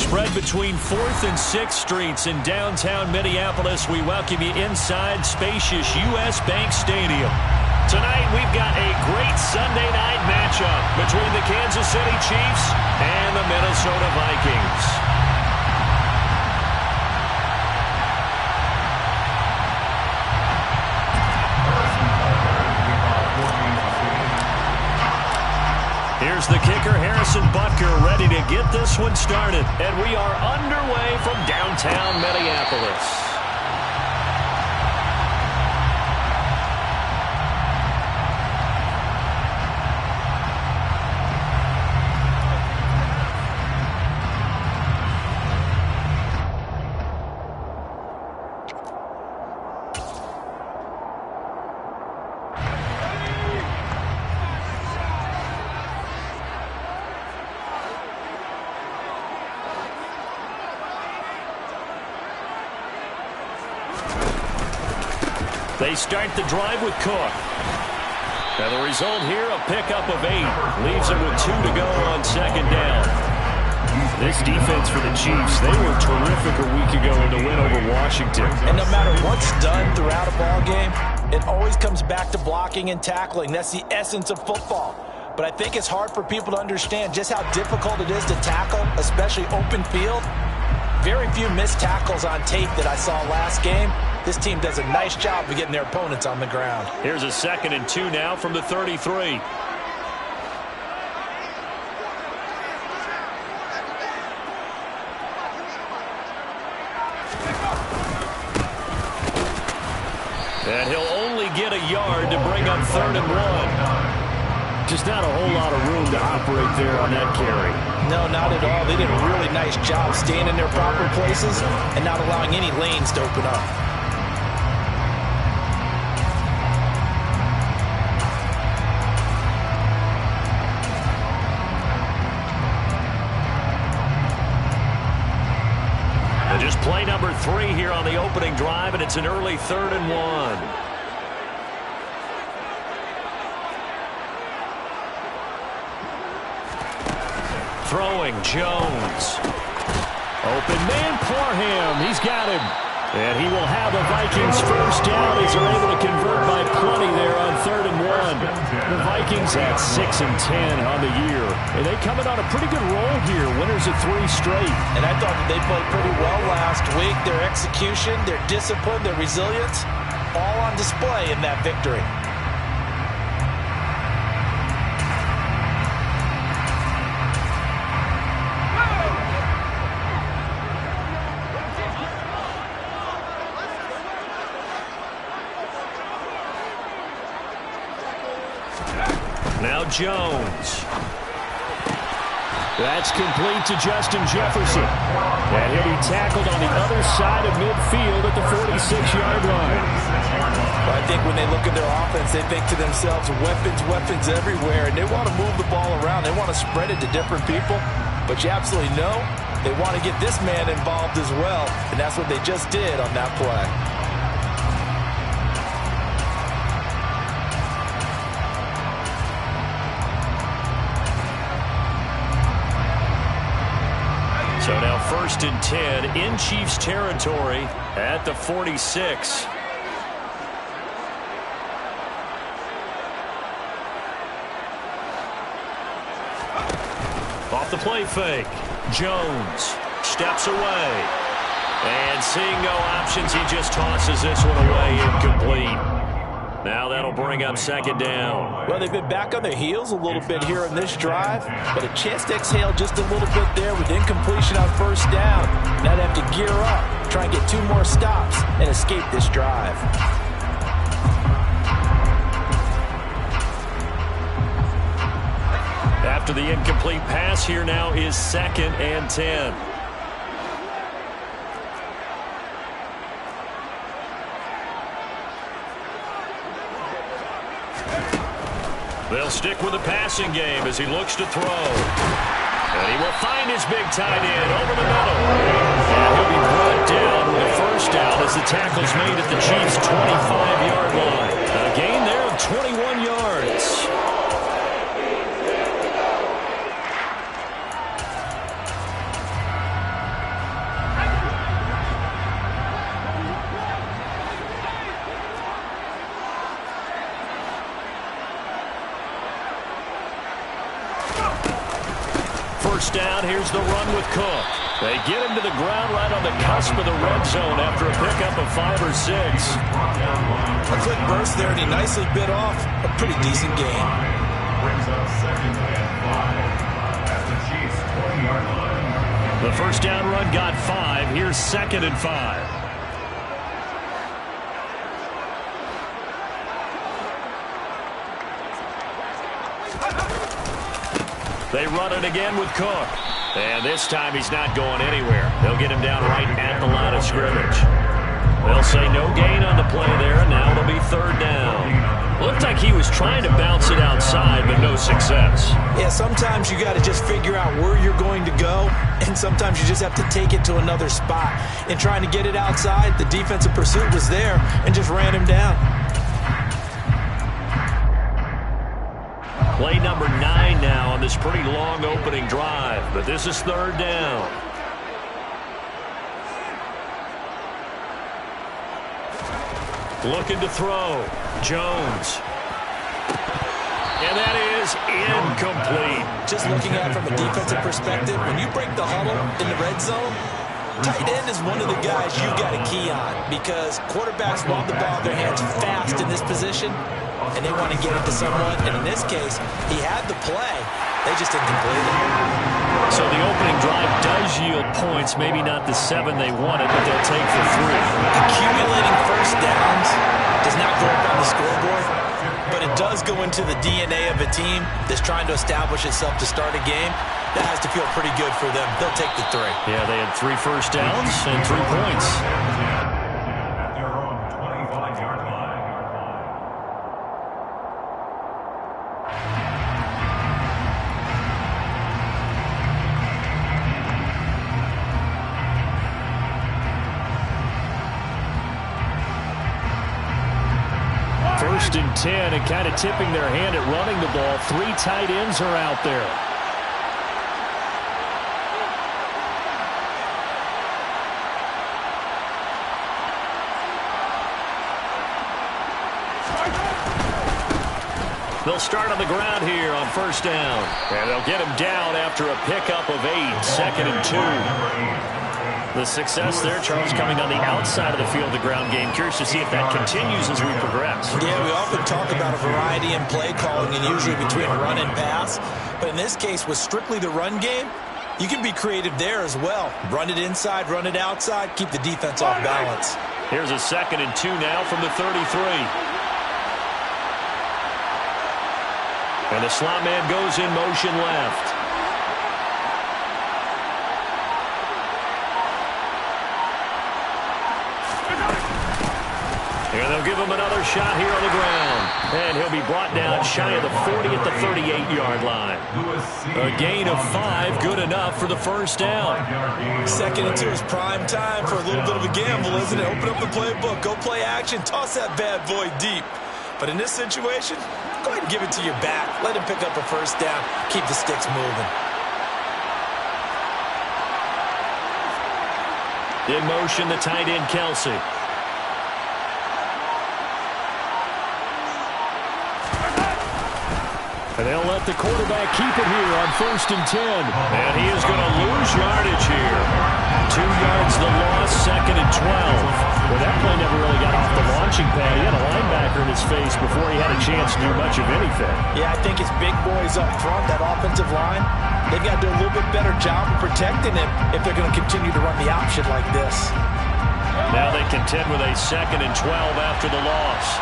Spread between 4th and 6th Streets in downtown Minneapolis. We welcome you inside spacious U.S. Bank Stadium. Tonight, we've got a great Sunday night matchup between the Kansas City Chiefs and the Minnesota Vikings. Here's the kicker, Harrison Butker, ready to get this one started. And we are underway from downtown Minneapolis. They start the drive with Cook. And the result here, a pickup of 8. Leaves it with 2 to go on second down. This defense for the Chiefs, they were terrific a week ago in the win over Washington. And no matter what's done throughout a ball game, it always comes back to blocking and tackling. That's the essence of football. But I think it's hard for people to understand just how difficult it is to tackle, especially open field. Very few missed tackles on tape that I saw last game. This team does a nice job of getting their opponents on the ground. Here's a 2nd and 2 now from the 33. And he'll only get a yard to bring up 3rd and 1. Just not a whole lot of room to operate there on that carry. No, not at all. They did a really nice job staying in their proper places and not allowing any lanes to open up. And just play number 3 here on the opening drive, and it's an early 3rd and 1. Throwing, Jones. Open man for him. He's got him. And he will have the Vikings first down as they're able to convert by plenty there on 3rd and 1. The Vikings at 6 and 10 on the year. And they coming on a pretty good roll here. Winners of 3 straight. And I thought that they played pretty well last week. Their execution, their discipline, their resilience, all on display in that victory. Now Jones. That's complete to Justin Jefferson. And he'll be tackled on the other side of midfield at the 46-yard line. I think when they look at their offense, they think to themselves, weapons everywhere, and they want to move the ball around. They want to spread it to different people. But you absolutely know they want to get this man involved as well, and that's what they just did on that play. So now 1st and 10 in Chiefs territory at the 46. Off the play fake. Jones steps away. And seeing no options, he just tosses this one away incomplete. Now that'll bring up 2nd down. Well, they've been back on their heels a little bit here in this drive, but a chance to exhale just a little bit there with incompletion on 1st down. Now they have to gear up, try and get 2 more stops, and escape this drive. After the incomplete pass, here now is 2nd and 10. They'll stick with the passing game as he looks to throw. And he will find his big tight end over the middle. And he'll be brought down with a 1st down as the tackle's made at the Chiefs' 25-yard line. A gain there of 21 yards. first down. Here's the run with Cook. They get him to the ground right on the cusp of the red zone after a pickup of 5 or 6. A quick burst there, and he nicely bit off a pretty decent gain. Brings up 2nd and 5 at the Chiefs' 20-yard line. The first down run got 5. Here's 2nd and 5. They run it again with Cook. And this time he's not going anywhere. They'll get him down right at the line of scrimmage. They'll say no gain on the play there, and now it'll be 3rd down. Looked like he was trying to bounce it outside, but no success. Yeah, sometimes you got to just figure out where you're going to go, and sometimes you just have to take it to another spot. In trying to get it outside, the defensive pursuit was there and just ran him down. Play number 9 now on this pretty long opening drive, but this is 3rd down. Looking to throw. Jones. And that is incomplete. Just looking at it from a defensive perspective, when you break the huddle in the red zone, tight end is one of the guys you got to key on because quarterbacks want the ball in their hands fast in this position, and they want to get it to someone. And in this case, he had the play. They just didn't complete it. So the opening drive does yield points, maybe not the 7 they wanted, but they'll take for 3. Accumulating first downs does not go up on the scoreboard, but it does go into the DNA of a team that's trying to establish itself to start a game. That has to feel pretty good for them. They'll take the 3. Yeah, they had 3 first downs and 3 points. At their own 25-yard line. First and 10, and kind of tipping their hand at running the ball. 3 tight ends are out there. They'll start on the ground here on first down. And they'll get him down after a pickup of 8, 2nd and 2. The success there, Charles, coming on the outside of the field, the ground game. Curious to see if that continues as we progress. Yeah, we often talk about a variety in play calling and usually between run and pass. But in this case, with strictly the run game, you can be creative there as well. Run it inside, run it outside, keep the defense off balance. Here's a 2nd and 2 now from the 33. And the slot man goes in motion left. And they'll give him another shot here on the ground. And he'll be brought down shy of the 40 at the 38-yard line. A gain of 5, good enough for the first down. 2nd and 2 is prime time for a little bit of a gamble, isn't it? Open up the playbook, go play action, toss that bad boy deep. But in this situation, go ahead and give it to your back. Let him pick up a first down. Keep the sticks moving. In motion, the tight end, Kelsey. And they'll let the quarterback keep it here on 1st and 10. And he is going to lose yardage here. 2 yards the loss, 2nd and 12. Well, that play never really got off the launching pad. He had a linebacker in his face before he had a chance to do much of anything. Yeah, I think it's big boys up front, that offensive line. They've got to do a little bit better job of protecting him if they're going to continue to run the option like this. Now they contend with a 2nd and 12 after the loss.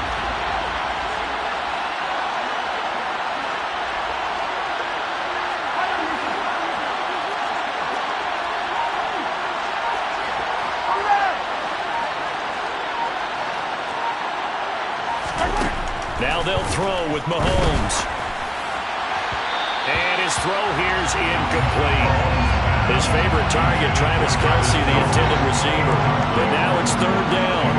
Now they'll throw with Mahomes. And his throw here's incomplete. His favorite target, Travis Kelce, the intended receiver. But now it's 3rd down.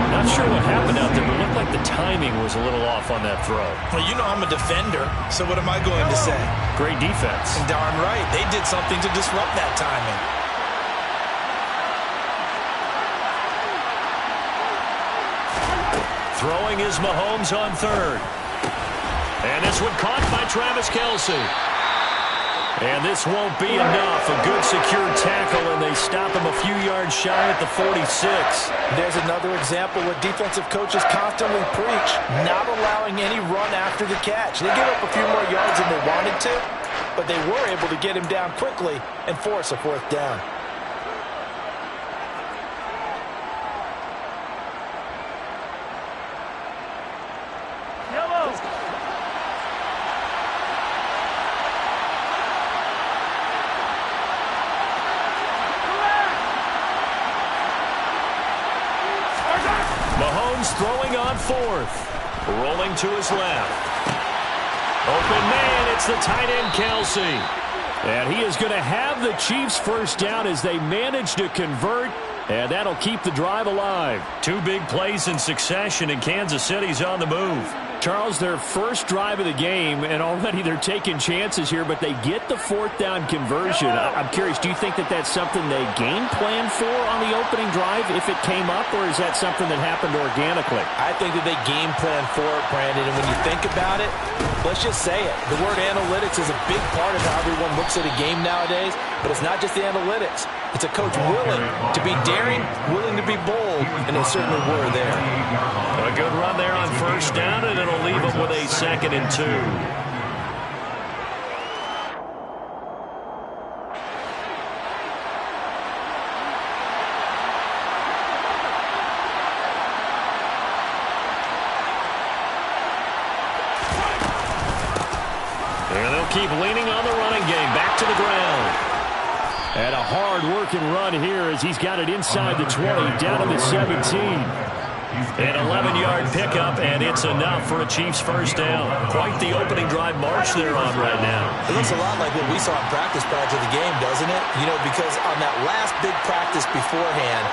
Not sure what happened out there, but it looked like the timing was a little off on that throw. Well, you know I'm a defender, so what am I going to say? Great defense. And darn right, they did something to disrupt that timing. Throwing is Mahomes on 3rd. And this one caught by Travis Kelce. And this won't be enough. A good secure tackle, and they stop him a few yards shy at the 46. There's another example what defensive coaches constantly preach, not allowing any run after the catch. They give up a few more yards than they wanted to, but they were able to get him down quickly and force a fourth down. Throwing on fourth. Rolling to his left. Open man, it's the tight end Kelsey. And he is going to have the Chiefs first down as they manage to convert. And that'll keep the drive alive. Two big plays in succession, and Kansas City's on the move. Charles, their first drive of the game, and already they're taking chances here, but they get the fourth down conversion. I'm curious, do you think that that's something they game plan for on the opening drive if it came up, or is that something that happened organically? I think that they game plan for it, Brandon, and when you think about it, let's just say it. The word analytics is a big part of how everyone looks at a game nowadays, but it's not just the analytics. It's a coach willing to be daring, willing to be bold, and they certainly were there. A good run there on first down, and it'll leave them with a 2nd and 2. And they'll keep leaning on the running game. Back to the ground. And a hard-working run here as he's got it inside the 20, down to the 17. An 11-yard pickup, and it's enough for a Chiefs first down. Quite the opening drive march they're on right now. It looks a lot like what we saw in practice prior to the game, doesn't it? You know, because on that last big practice beforehand,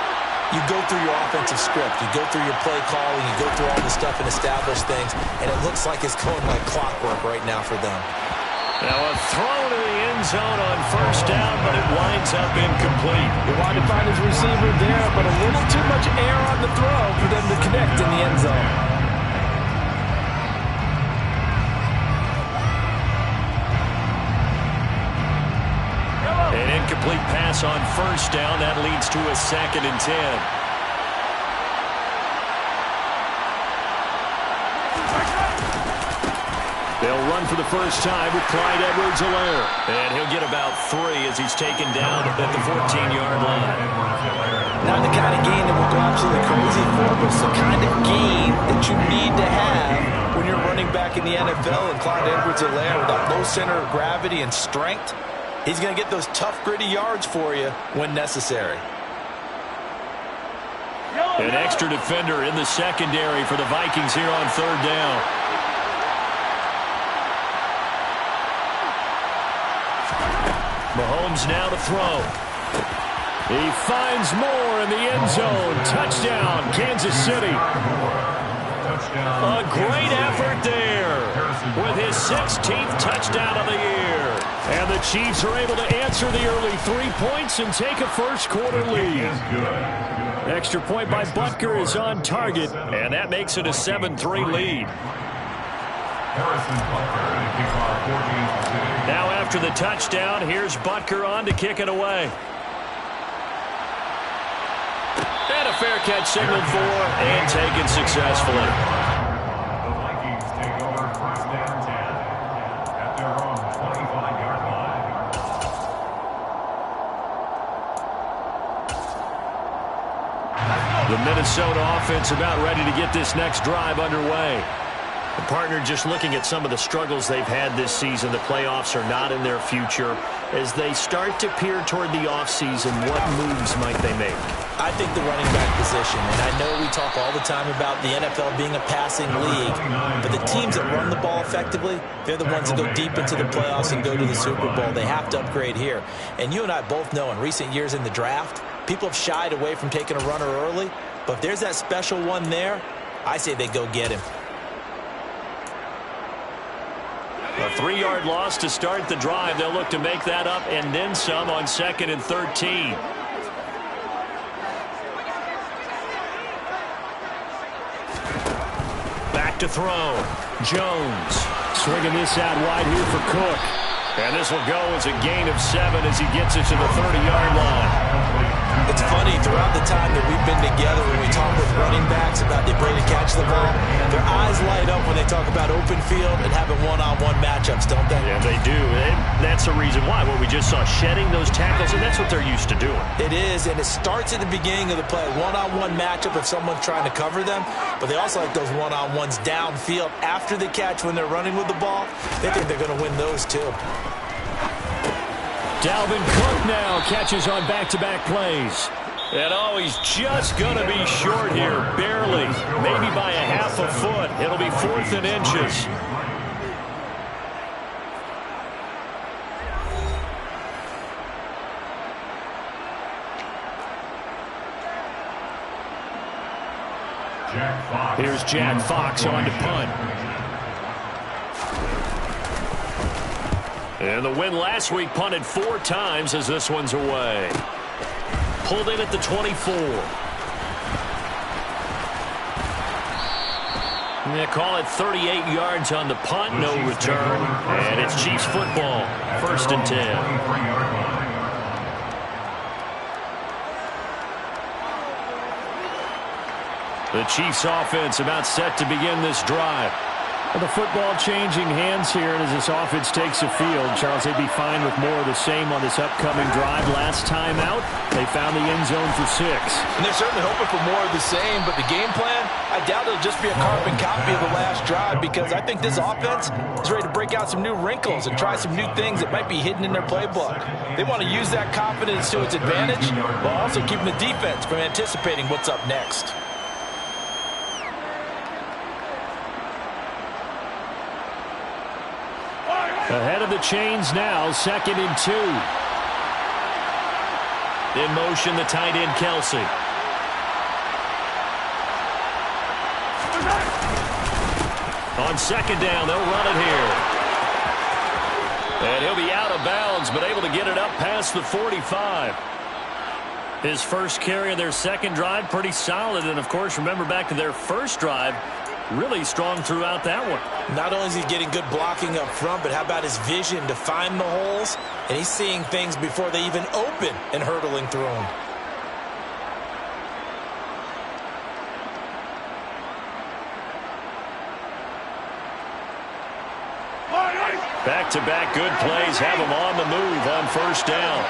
you go through your offensive script, you go through your play calling, you go through all the stuff and establish things, and it looks like it's going like clockwork right now for them. Now a throw to the end zone on first down, but it winds up incomplete. He wanted to find his receiver there, but a little too much air on the throw for them to connect in the end zone. An incomplete pass on first down. That leads to a 2nd and 10. They'll run for the first time with Clyde Edwards-Helaire. And he'll get about 3 as he's taken down at the 14-yard line. Not the kind of gain that will go absolutely crazy for, but it's the kind of gain that you need to have when you're running back in the NFL. And Clyde Edwards-Helaire, with that low center of gravity and strength, he's going to get those tough, gritty yards for you when necessary. An extra defender in the secondary for the Vikings here on third down. Mahomes now to throw. He finds Moore in the end zone. Touchdown, Kansas City. A great effort there with his 16th touchdown of the year. And the Chiefs are able to answer the early 3 points and take a first-quarter lead. Extra point by Butker is on target, and that makes it a 7-3 lead. Now after the touchdown, here's Butker on to kick it away. And a fair catch signaled for and taken successfully. The Vikings take over first down 10 at their own 25-yard line. The Minnesota offense about ready to get this next drive underway. The partner just looking at some of the struggles they've had this season. The playoffs are not in their future. As they start to peer toward the offseason, what moves might they make? I think the running back position, and I know we talk all the time about the NFL being a passing league, but the teams that run the ball effectively, they're the ones that go deep into the playoffs and go to the Super Bowl. They have to upgrade here. And you and I both know in recent years in the draft, people have shied away from taking a runner early, but if there's that special one there, I say they go get him. A 3-yard loss to start the drive. They'll look to make that up and then some on 2nd and 13. Back to throw. Jones swinging this out wide here for Cook. And this will go as a gain of 7 as he gets it to the 30-yard line. It's funny, throughout the time that we've been together, when we talk with running backs about the ability to catch the ball, their eyes light up when they talk about open field and having one-on-one matchups, don't they? Yeah, they do. And that's the reason why. What we just saw, shedding those tackles, and that's what they're used to doing. It is, and it starts at the beginning of the play. One-on-one matchup if someone's trying to cover them, but they also like those one-on-ones downfield after the catch when they're running with the ball. They think they're going to win those too. Dalvin Cook now catches on back-to-back plays. And oh, he's just going to be short here, barely, maybe by a half a foot. It'll be 4th and inches. Here's Jack Fox on to punt. And the win last week punted 4 times as this one's away. Pulled in at the 24. And they call it 38 yards on the punt, no return. And it's Chiefs football, 1st and 10. The Chiefs offense about set to begin this drive. Well, the football changing hands here, and as this offense takes the field, Charles, they'd be fine with more of the same on this upcoming drive. Last time out, they found the end zone for 6. And they're certainly hoping for more of the same, but the game plan, I doubt it'll just be a carbon copy of the last drive, because I think this offense is ready to break out some new wrinkles and try some new things that might be hidden in their playbook. They want to use that confidence to its advantage, while also keeping the defense from anticipating what's up next. Ahead of the chains now, 2nd and 2. In motion, the tight end, Kelsey. On 2nd down, they'll run it here. And he'll be out of bounds, but able to get it up past the 45. His first carry of their 2nd drive, pretty solid. And, of course, remember back to their first drive, really strong throughout that one. Not only is he getting good blocking up front, but how about his vision to find the holes? And he's seeing things before they even open and hurdling through them. Back-to-back good plays have him on the move on 1st down.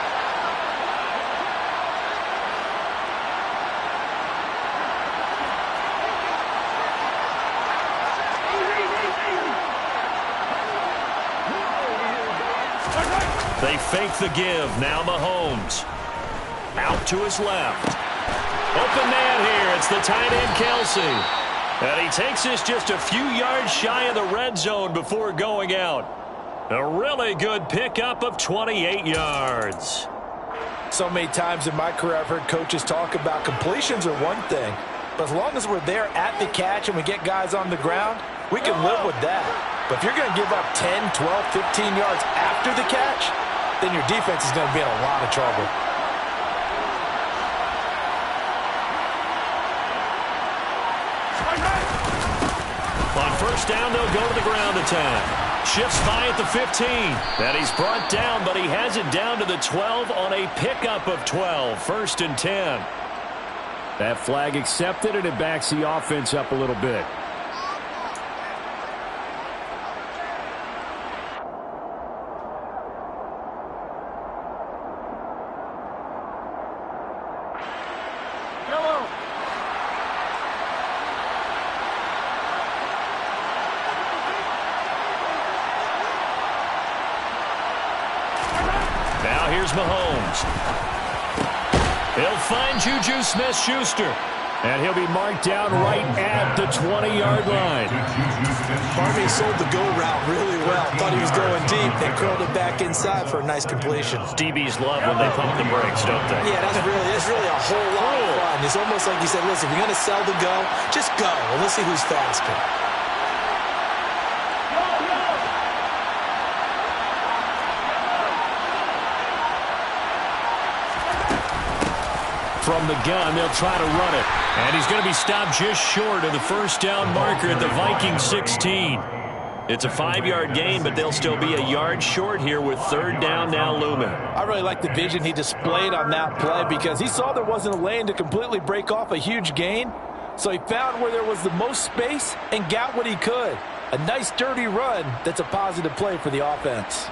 They fake the give. Now Mahomes. Out to his left. Open man here. It's the tight end, Kelsey. And he takes this just a few yards shy of the red zone before going out. A really good pickup of 28 yards. So many times in my career I've heard coaches talk about completions are one thing, but as long as we're there at the catch and we get guys on the ground, we can live with that. But if you're going to give up 10, 12, 15 yards after the catch, then your defense is going to be in a lot of trouble. On 1st down, they'll go to the ground attack. Shifts by at the 15. And he's brought down, but he has it down to the 12 on a pickup of 12. 1st and 10. That flag accepted, and it backs the offense up a little bit. Here's Mahomes. He'll find Juju Smith-Schuster. And he'll be marked down right at the 20-yard line. Harvey sold the go route really well. Thought he was going deep. They curled it back inside for a nice completion. DBs love when they pump the brakes, don't they? Yeah, that's really a whole lot of fun. It's almost like you said, listen, if you're going to sell the go, just go. And let's see who's faster. From the gun, they'll try to run it. And he's going to be stopped just short of the 1st down marker at the Vikings 16. It's a 5-yard gain, but they'll still be a yard short here with third down now looming. I really like the vision he displayed on that play because he saw there wasn't a lane to completely break off a huge gain. So he found where there was the most space and got what he could. A nice dirty run that's a positive play for the offense.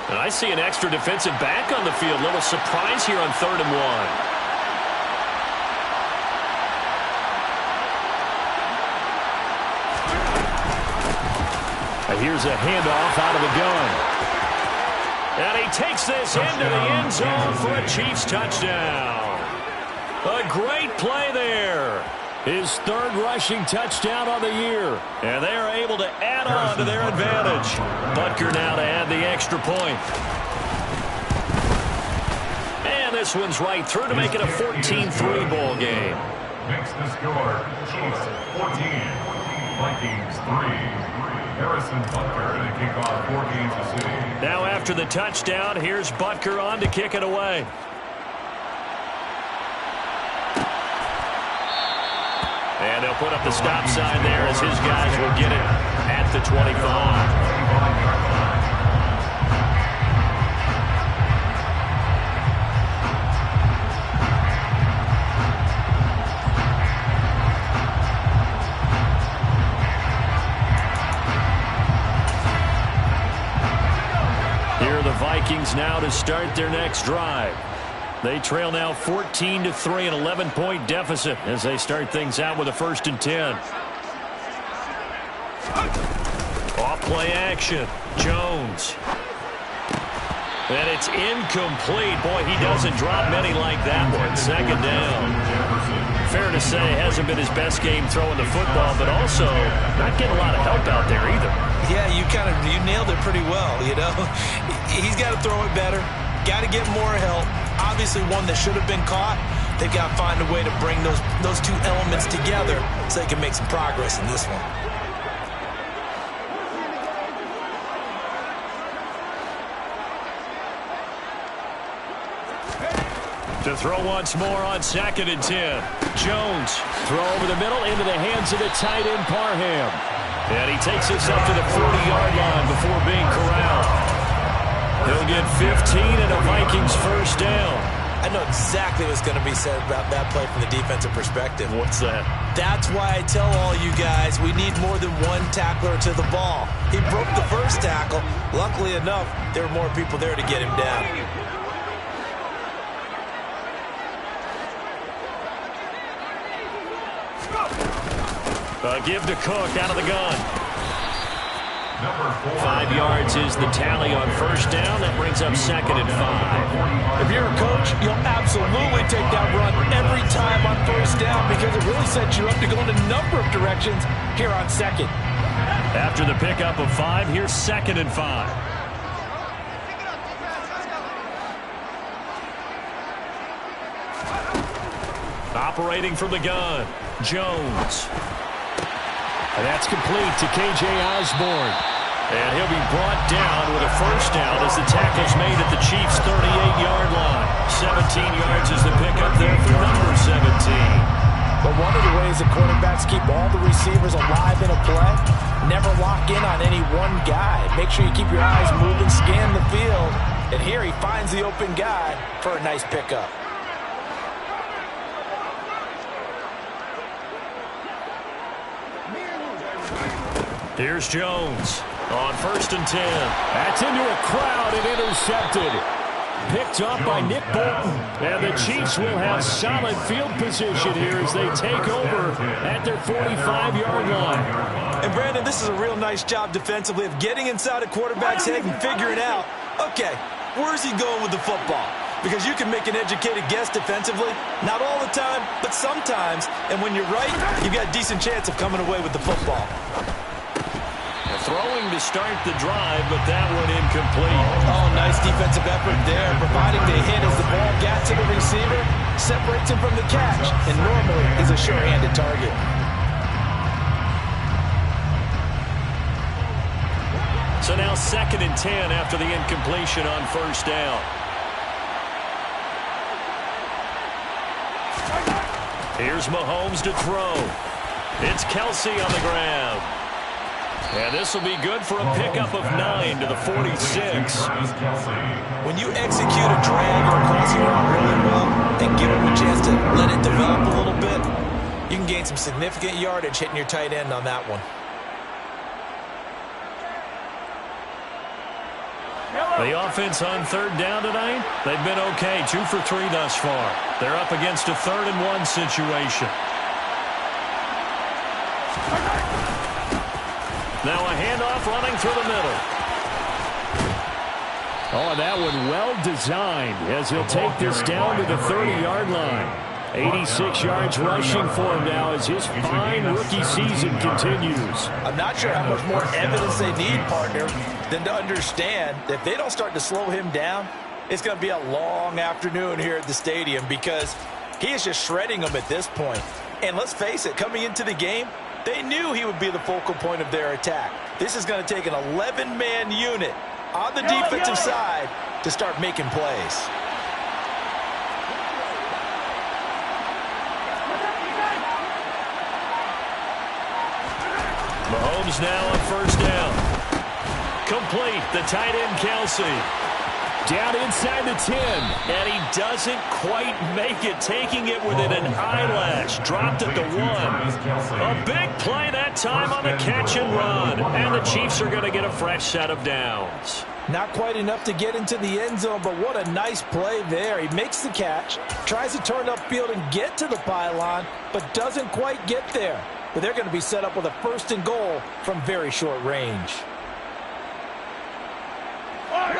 And I see an extra defensive back on the field. Little surprise here on 3rd and 1. Here's a handoff out of the gun. And he takes this into the end zone for a Chiefs touchdown. A great play there. His 3rd rushing touchdown on the year. And they are able to add on to their advantage. Butker now to add the extra point. And this one's right through to make it a 14-3 ball game. Makes the score. Chiefs 14, Vikings 3. Harrison Butker to kick off for Kansas City. Now after the touchdown, here's Butker on to kick it away. And they'll put up the stop sign there as his guys will get it at the 25. Vikings now to start their next drive. They trail now 14-3, an 11-point deficit as they start things out with a 1st and 10. Off play action. Jones. And it's incomplete. Boy, he doesn't drop many like that one. 2nd down. Fair to say, hasn't been his best game throwing the football, but also not getting a lot of help out there either. Yeah, you nailed it pretty well, you know. He's got to throw it better. Got to get more help. Obviously one that should have been caught. They've got to find a way to bring those two elements together so they can make some progress in this one. To throw once more on 2nd and 10. Jones, throw over the middle into the hands of the tight end Parham. And he takes this up to the 40-yard line before being corralled. He'll get 15 and a Vikings 1st down. I know exactly what's going to be said about that play from the defensive perspective. What's that? That's why I tell all you guys we need more than one tackler to the ball. He broke the 1st tackle. Luckily enough, there were more people there to get him down. Give to Cook out of the gun. 5 yards is the tally on 1st down. That brings up 2nd and 5. If you're a coach, you'll absolutely take that run every time on 1st down because it really sets you up to go in a number of directions here on 2nd. After the pickup of 5, here's 2nd and 5. Operating from the gun, Jones. And that's complete to K.J. Osborne. And he'll be brought down with a 1st down as the tackle's made at the Chiefs' 38-yard line. 17 yards is the pickup there for number 17. But one of the ways that quarterbacks keep all the receivers alive in a play, never lock in on any one guy. Make sure you keep your eyes moving, scan the field. And here he finds the open guy for a nice pickup. Here's Jones on 1st and 10. That's into a crowd and intercepted. Picked up by Nick Bolton. And the Chiefs will have solid field position here as they take over at their 45-yard line. And Brandon, this is a real nice job defensively of getting inside a quarterback's head and figuring out, okay, where's he going with the football? Because you can make an educated guess defensively. Not all the time, but sometimes. And when you're right, you've got a decent chance of coming away with the football. Throwing to start the drive, but that one incomplete. Oh, nice defensive effort there, providing the hit as the ball got to the receiver, separates him from the catch, and normally is a sure-handed target. So now 2nd and 10 after the incompletion on 1st down. Here's Mahomes to throw. It's Kelsey on the ground. And this will be good for a pickup of 9 to the 46. When you execute a drag or a crossing route really well and give them a chance to let it develop a little bit, you can gain some significant yardage hitting your tight end on that one. The offense on third down tonight, they've been okay. 2 for 3 thus far. They're up against a 3rd and 1 situation. Now a handoff running through the middle. Oh, and that one well designed as he'll take this down to the 30-yard line. 86 yards rushing for him now as his fine rookie season continues. I'm not sure how much more evidence they need, partner, than to understand that if they don't start to slow him down, it's going to be a long afternoon here at the stadium because he is just shredding them at this point. And let's face it, coming into the game, they knew he would be the focal point of their attack. This is going to take an 11-man unit on the defensive side to start making plays. Mahomes now on first down. Complete, the tight end Kelsey. Down inside the 10, and he doesn't quite make it, taking it within an eyelash. Dropped at the 1. A big play that time on the catch and run, and the Chiefs are going to get a fresh set of downs. Not quite enough to get into the end zone, but what a nice play there. He makes the catch, tries to turn upfield and get to the pylon, but doesn't quite get there. But they're going to be set up with a 1st and goal from very short range.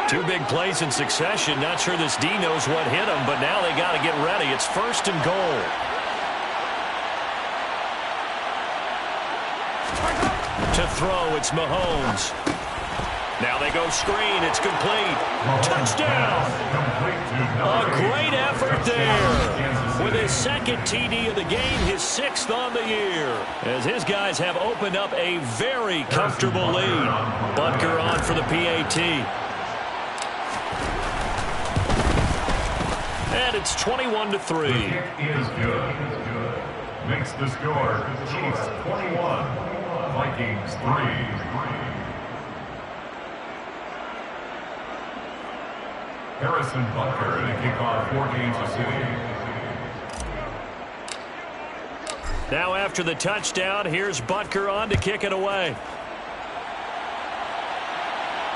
2 big plays in succession. Not sure this D knows what hit him, but now they got to get ready. It's 1st and goal. To throw, it's Mahomes. Now they go screen. It's complete. Touchdown. A great effort there. With his 2nd TD of the game, his 6th on the year. As his guys have opened up a very comfortable lead. Butker on for the PAT. And it's 21-3. Is good. Makes the score Chiefs 21, Vikings 3. Harrison Butker to kick off for Kansas City. Now after the touchdown, here's Butker on to kick it away.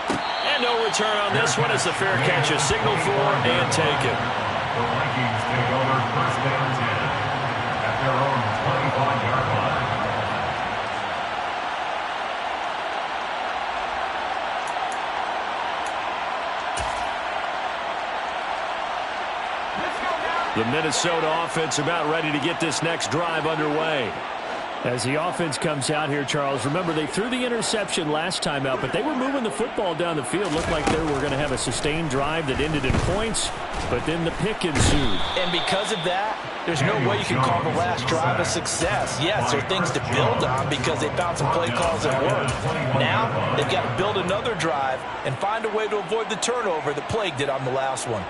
And no return on this one as the fair catch is signaled for and taken. The Vikings take over 1st and 10 at their own 25-yard line. The Minnesota offense about ready to get this next drive underway. As the offense comes out here, Charles, remember they threw the interception last time out, but they were moving the football down the field. Looked like they were going to have a sustained drive that ended in points, but then the pick ensued. And because of that, there's no way you can call the last drive a success. Yes, there are things to build on because they found some play calls that work. Now, they've got to build another drive and find a way to avoid the turnover that plagued it on the last one.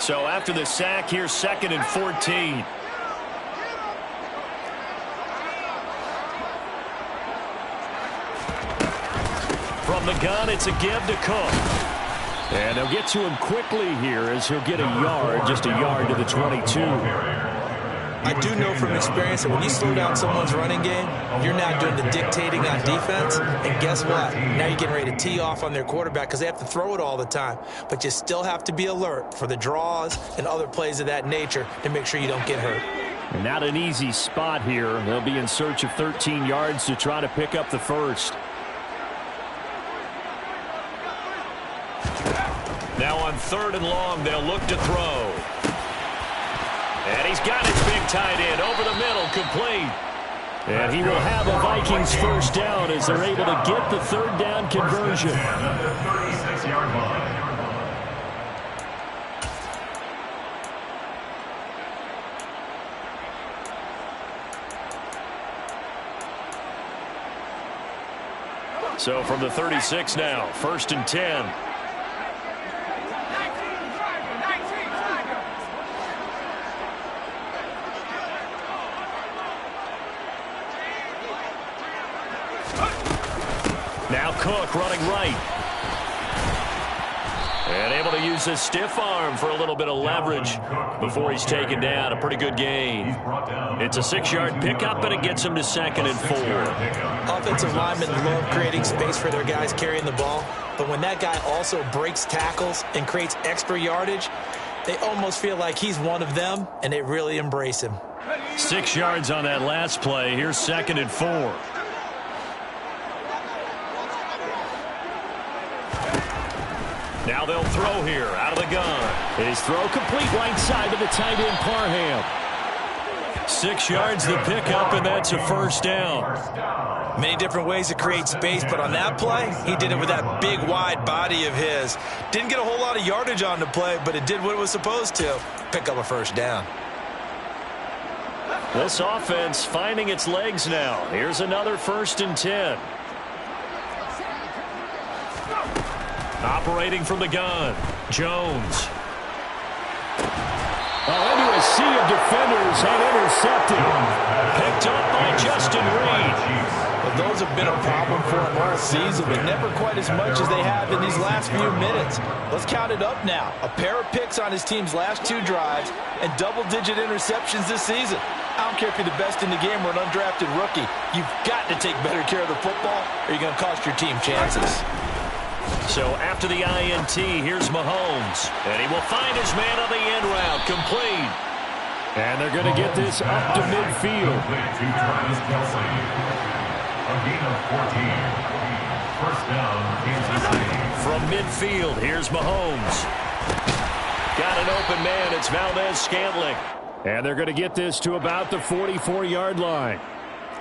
So after the sack, here's 2nd and 14. From the gun, it's a give to Cook. And they'll get to him quickly here as he'll get a yard, just a yard to the 22. I do know from experience that when you slow down someone's running game, you're now doing the dictating on defense. And guess what? Now you're getting ready to tee off on their quarterback because they have to throw it all the time. But you still have to be alert for the draws and other plays of that nature to make sure you don't get hurt. And not an easy spot here. They'll be in search of 13 yards to try to pick up the 1st. Now on 3rd and long, they'll look to throw. And he's got his big tight end over the middle, complete. And he will have a Vikings 1st down as they're able to get the 3rd down conversion. At the 36-yard line. So from the 36 now, 1st and 10. Cook running right. And able to use his stiff arm for a little bit of leverage before he's taken down. A pretty good gain. It's a 6-yard pickup, and it gets him to 2nd and 4. Offensive linemen love creating space for their guys carrying the ball. But when that guy also breaks tackles and creates extra yardage, they almost feel like he's one of them, and they really embrace him. 6 yards on that last play. Here's 2nd and 4. Now they'll throw here out of the gun. His throw complete right side to the tight end Parham. 6 yards the pickup, and that's a first down. Many different ways to create space, but on that play, he did it with that big, wide body of his. Didn't get a whole lot of yardage on the play, but it did what it was supposed to. Pick up a first down. This offense finding its legs now. Here's another 1st and 10. Operating from the gun, Jones. Into a sea of defenders and intercepted. Picked up by Justin Reed. Well, those have been a problem for him all season, but never quite as much as they have in these last few minutes. Let's count it up now. A pair of picks on his team's last 2 drives and double-digit interceptions this season. I don't care if you're the best in the game or an undrafted rookie. You've got to take better care of the football or you're going to cost your team chances. So after the INT, here's Mahomes. And he will find his man on the end route, complete. And they're going to get this up to midfield. To Travis Kelce. A gain of 14. First down, Kansas City. From midfield, here's Mahomes. Got an open man. It's Valdez-Scantling. And they're going to get this to about the 44-yard line.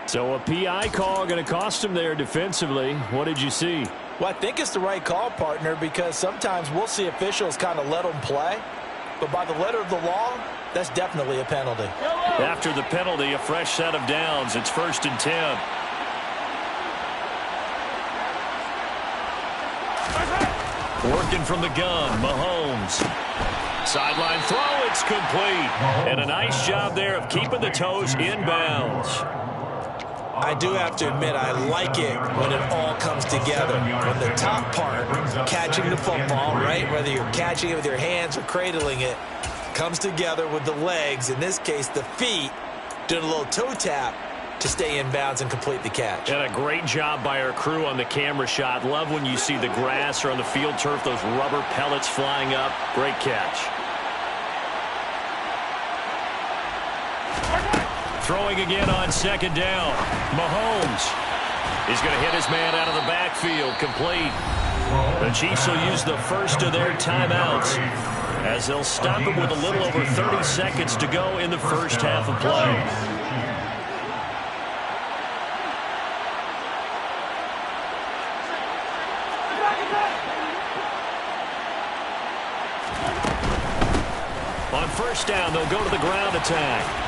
So a PI call going to cost him there defensively. What did you see? Well, I think it's the right call, partner, because sometimes we'll see officials kind of let them play. But by the letter of the law, that's definitely a penalty. After the penalty, a fresh set of downs. It's 1st and 10. Working from the gun, Mahomes. Sideline throw, it's complete. And a nice job there of keeping the toes inbounds. I do have to admit, I like it when it all comes together. When the top part, catching the football, right, whether you're catching it with your hands or cradling it, comes together with the legs, in this case the feet, doing a little toe tap to stay in bounds and complete the catch. And a great job by our crew on the camera shot. Love when you see the grass or on the field turf, those rubber pellets flying up. Great catch. Throwing again on 2nd down. Mahomes is going to hit his man out of the backfield, complete. The Chiefs will use the first of their timeouts as they'll stop it with a little over 30 seconds to go in the first half of play. On 1st down, they'll go to the ground attack.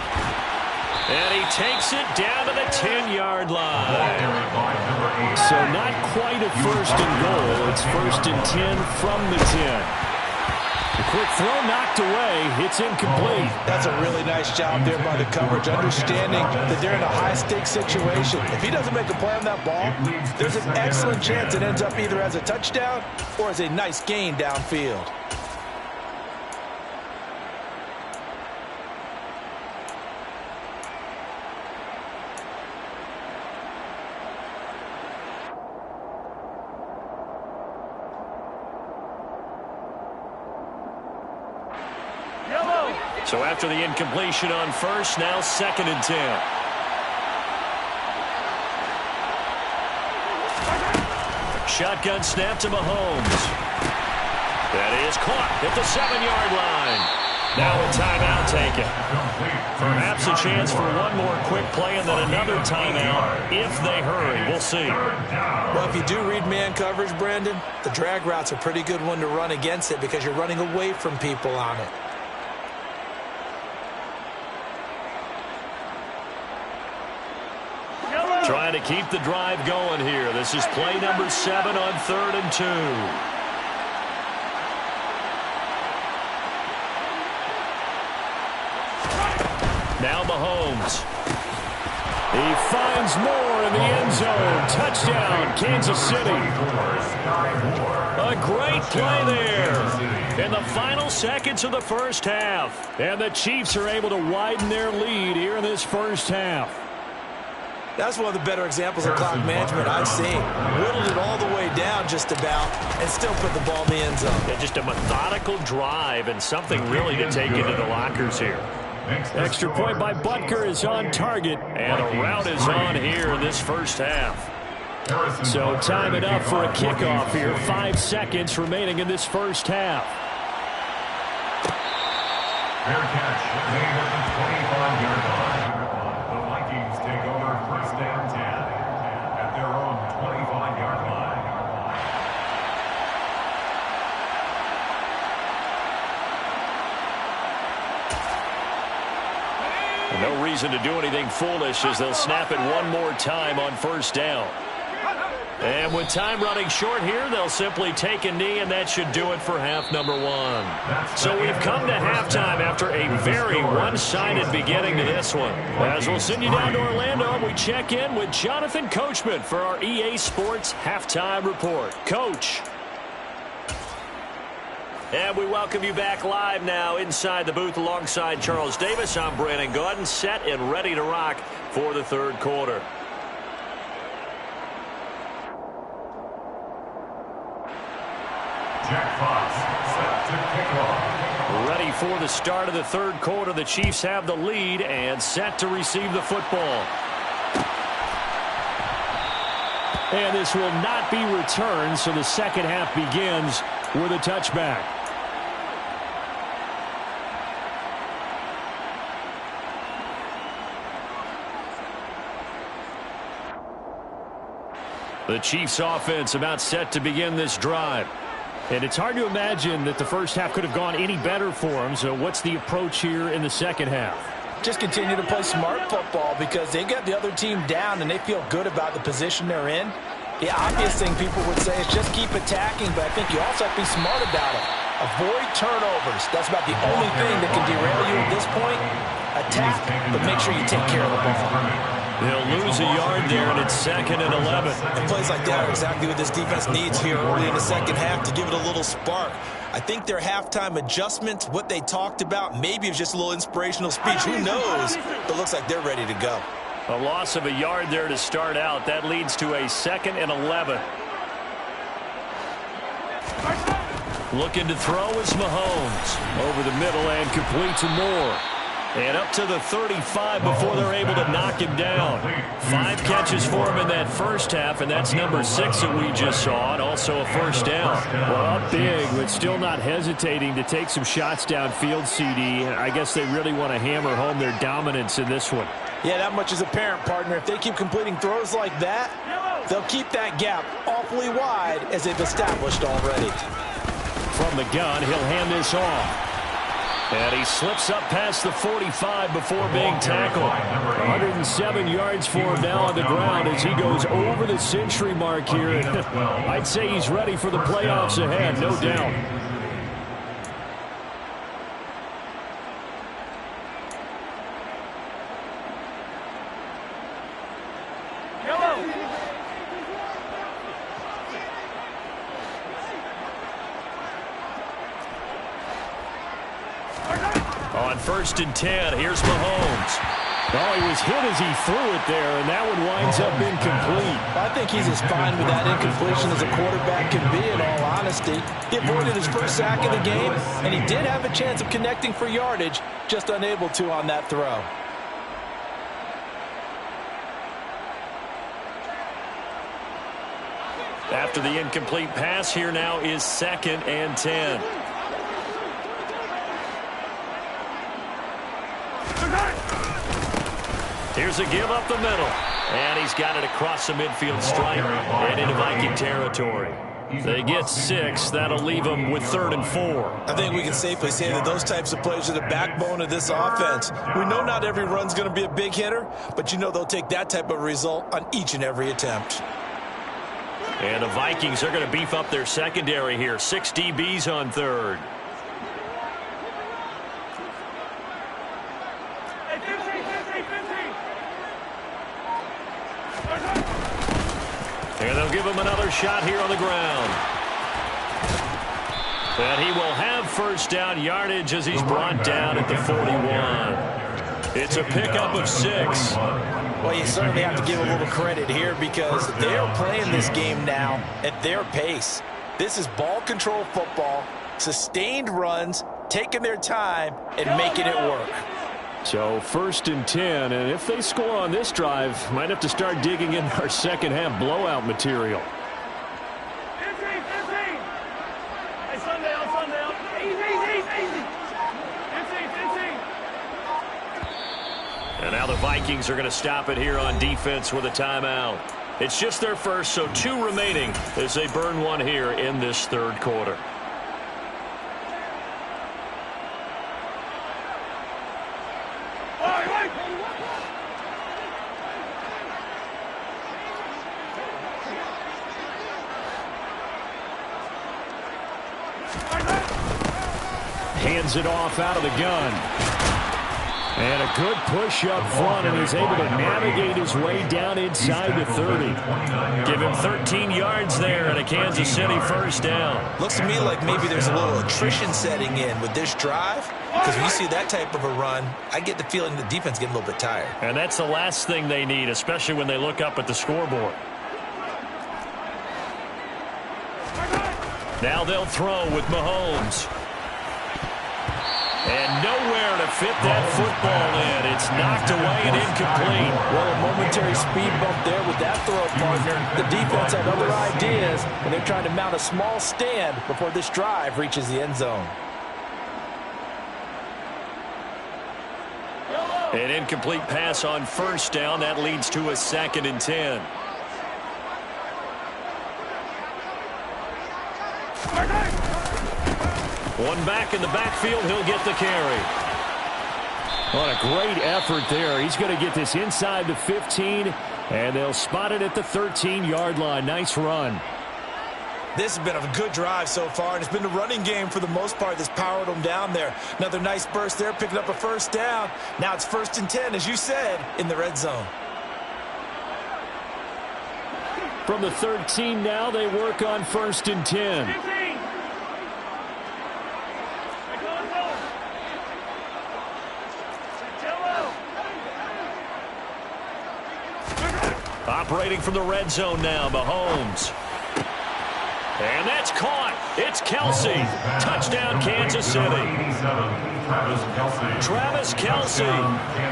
And he takes it down to the 10-yard line. So not quite a 1st and goal. It's 1st and 10 from the 10. The quick throw knocked away. It's incomplete. That's a really nice job there by the coverage, understanding that they're in a high-stakes situation. If he doesn't make a play on that ball, there's an excellent chance it ends up either as a touchdown or as a nice gain downfield. So after the incompletion on 1st, now 2nd and 10. Shotgun snap to Mahomes. That is caught at the 7-yard line. Now a timeout taken. Perhaps a chance for one more quick play and then another timeout if they hurry. We'll see. Well, if you do read man coverage, Brandon, the drag route's a pretty good one to run against it because you're running away from people on it. Trying to keep the drive going here. This is play number 7 on 3rd and 2. Now Mahomes. He finds more in the end zone. Touchdown, Kansas City. A great play there in the final seconds of the first half. And the Chiefs are able to widen their lead here in this first half. That's one of the better examples of clock management I've seen. Whittled it all the way down just about and still put the ball in the end zone. Yeah, just a methodical drive and something really to take into the lockers here. Extra point by Butker is on target, and a route is on here in this first half. So time it up for a kickoff here. 5 seconds remaining in this first half. Fair catch made at the 25-yard line. The Vikings take over first down 10 at their own 25-yard line. No reason to do anything foolish as they'll snap it one more time on first down. And with time running short here, they'll simply take a knee, and that should do it for half number one. So we've come to halftime after a very one-sided beginning to this one. As we'll send you down to Orlando, we check in with Jonathan Coachman for our EA Sports Halftime Report. Coach. And we welcome you back live now inside the booth alongside Charles Davis. I'm Brandon Gaudin, set and ready to rock for the third quarter. Jack Fox set to kick off. Ready for the start of the third quarter. The Chiefs have the lead and set to receive the football. And this will not be returned, so the second half begins with a touchback. The Chiefs offense about set to begin this drive. And it's hard to imagine that the first half could have gone any better for them. So what's the approach here in the second half? Just continue to play smart football because they got the other team down and they feel good about the position they're in. The obvious thing people would say is just keep attacking, but I think you also have to be smart about it. Avoid turnovers. That's about the only thing that can derail you at this point. Attack, but make sure you take care of the ball. They'll lose a yard there, and it's 2nd and 11. And plays like that are exactly what this defense needs here early in the second half to give it a little spark. I think their halftime adjustments, what they talked about, maybe it was just a little inspirational speech. Who knows? But it looks like they're ready to go. A loss of a yard there to start out. That leads to a 2nd and 11. Looking to throw is Mahomes. Over the middle and complete to Moore. And up to the 35 before they're able to knock him down. 5 catches for him in that first half, and that's number 6 that we just saw, and also a first down. Well, up big, but still not hesitating to take some shots downfield, CD. I guess they really want to hammer home their dominance in this one. Yeah, that much is apparent, partner. If they keep completing throws like that, they'll keep that gap awfully wide as they've established already. From the gun, he'll hand this off. And he slips up past the 45 before being tackled. 107 yards for him now on the ground as he goes over the century mark here. I'd say he's ready for the playoffs ahead, no doubt. On 1st and 10, here's Mahomes. Oh, he was hit as he threw it there, and that one winds up incomplete. I think he's as fine with that incompletion as a quarterback can be, in all honesty. He avoided his first sack of the game, and he did have a chance of connecting for yardage, just unable to on that throw. After the incomplete pass, here now is 2nd and 10. Here's a give up the middle. And he's got it across the midfield stripe and into Viking territory. They get 6. That'll leave them with 3rd and 4. I think we can safely say that those types of plays are the backbone of this offense. We know not every run's going to be a big hitter, but you know they'll take that type of result on each and every attempt. And the Vikings are going to beef up their secondary here. 6 DBs on 3rd. And they'll give him another shot here on the ground. And he will have first down yardage as he's brought down at the 41. It's a pickup of 6. Well, you certainly have to give a little credit here because they're playing this game now at their pace. This is ball control football, sustained runs, taking their time, and making it work. So 1st and 10, and if they score on this drive, might have to start digging in our second half blowout material. And now the Vikings are going to stop it here on defense with a timeout. It's just their first, so 2 remaining as they burn one here in this 3rd quarter. Hands it off out of the gun. And a good push up front, and he's able to navigate his way down inside the 30. Give him 13 yards there and a Kansas City first down. Looks to me like maybe there's a little attrition setting in with this drive, because when you see that type of a run, I get the feeling the defense getting a little bit tired. And that's the last thing they need, especially when they look up at the scoreboard. Now they'll throw with Mahomes. And nowhere to fit that football in. It's knocked away and incomplete. Well, a momentary speed bump there with that throw, partner. The defense had other ideas, and they're trying to mount a small stand before this drive reaches the end zone. An incomplete pass on first down. That leads to a 2nd and 10. One back in the backfield. He'll get the carry. What a great effort there. He's going to get this inside the 15, and they'll spot it at the 13-yard line. Nice run. This has been a good drive so far, and it's been the running game for the most part that's powered them down there. Another nice burst there, picking up a first down. Now it's 1st and 10, as you said, in the red zone. From the 13 now, they work on 1st and 10. Operating from the red zone now, Mahomes. And that's caught. It's Kelsey. Touchdown, Kansas City. Travis Kelsey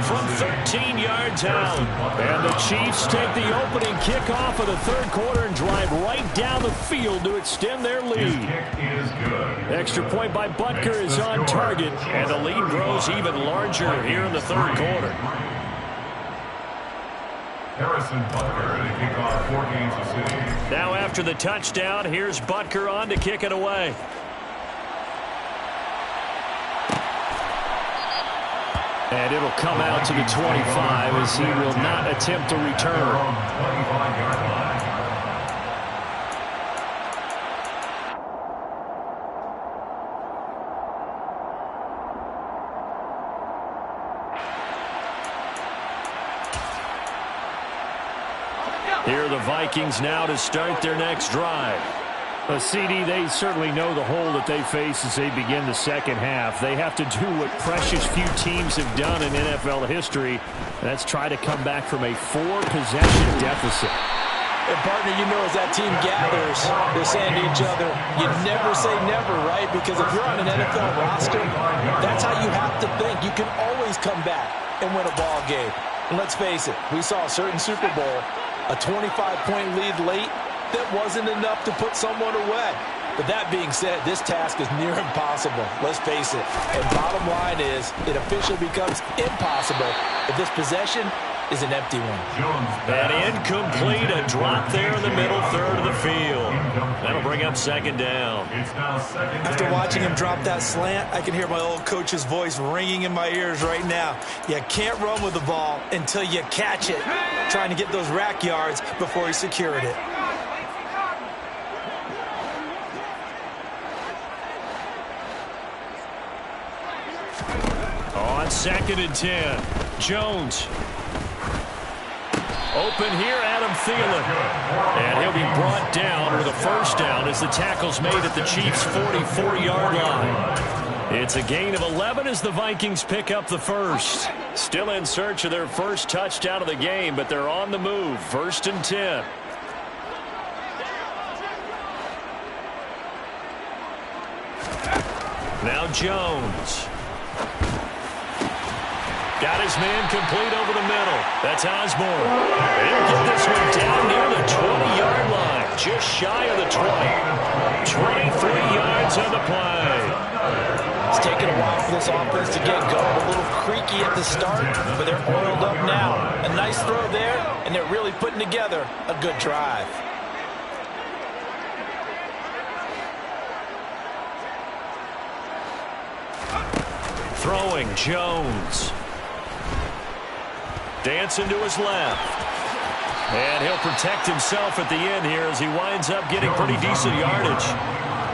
from 13 yards out. And the Chiefs take the opening kickoff of the 3rd quarter and drive right down the field to extend their lead. Extra point by Butker is on target, and the lead grows even larger here in the 3rd quarter. Harrison Butker to kick off for Kansas City. Now after the touchdown, here's Butker on to kick it away. And it'll come out to the 25 as he will not attempt to return. 25-yard line. Here are the Vikings now to start their next drive. CD, they certainly know the hole that they face as they begin the second half. They have to do what precious few teams have done in NFL history. That's try to come back from a 4-possession deficit. And, partner, you know as that team gathers, they're saying to each other, you never say never, right? Because if you're on an NFL roster, that's how you have to think. You can always come back and win a ball game. And let's face it, we saw a certain Super Bowl, a 25-point lead late, that wasn't enough to put someone away. But that being said, this task is near impossible. Let's face it. And bottom line is, it officially becomes impossible if this possession is an empty one. And incomplete, a drop there in the middle third of the field. That'll bring up 2nd down. After watching him drop that slant, I can hear my old coach's voice ringing in my ears right now. You can't run with the ball until you catch it. Trying to get those rack yards before he secured it. On 2nd and 10, Jones. Open here, Adam Thielen. And he'll be brought down with a first down as the tackle's made at the Chiefs' 44-yard line. It's a gain of 11 as the Vikings pick up the first. Still in search of their first touchdown of the game, but they're on the move. 1st and 10. Now Jones. Got his man complete over the middle. That's Osborne. He'll get this one down near the 20-yard line. Just shy of the 20. 23 yards on the play. It's taken a while for this offense to get going. A little creaky at the start, but they're oiled up now. A nice throw there, and they're really putting together a good drive. Throwing, Jones. Dancing to his left. And he'll protect himself at the end here as he winds up getting pretty decent yardage.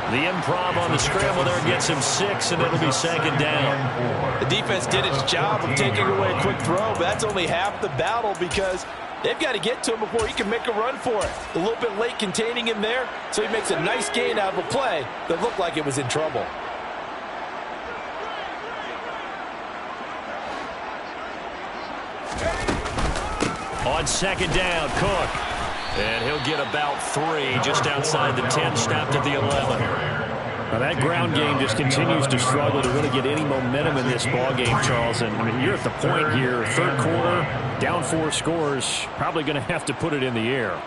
The improv on the scramble there gets him 6, and it'll be 2nd down. The defense did its job of taking away a quick throw, but that's only half the battle because they've got to get to him before he can make a run for it. A little bit late containing him there, so he makes a nice gain out of a play that looked like it was in trouble. On 2nd down, Cook. And he'll get about 3 just outside the 10, stopped at the 11. Now that ground game just continues to struggle to really get any momentum in this ball game, Charles. And I mean, you're at the point here, 3rd quarter, down 4 scores, probably going to have to put it in the air.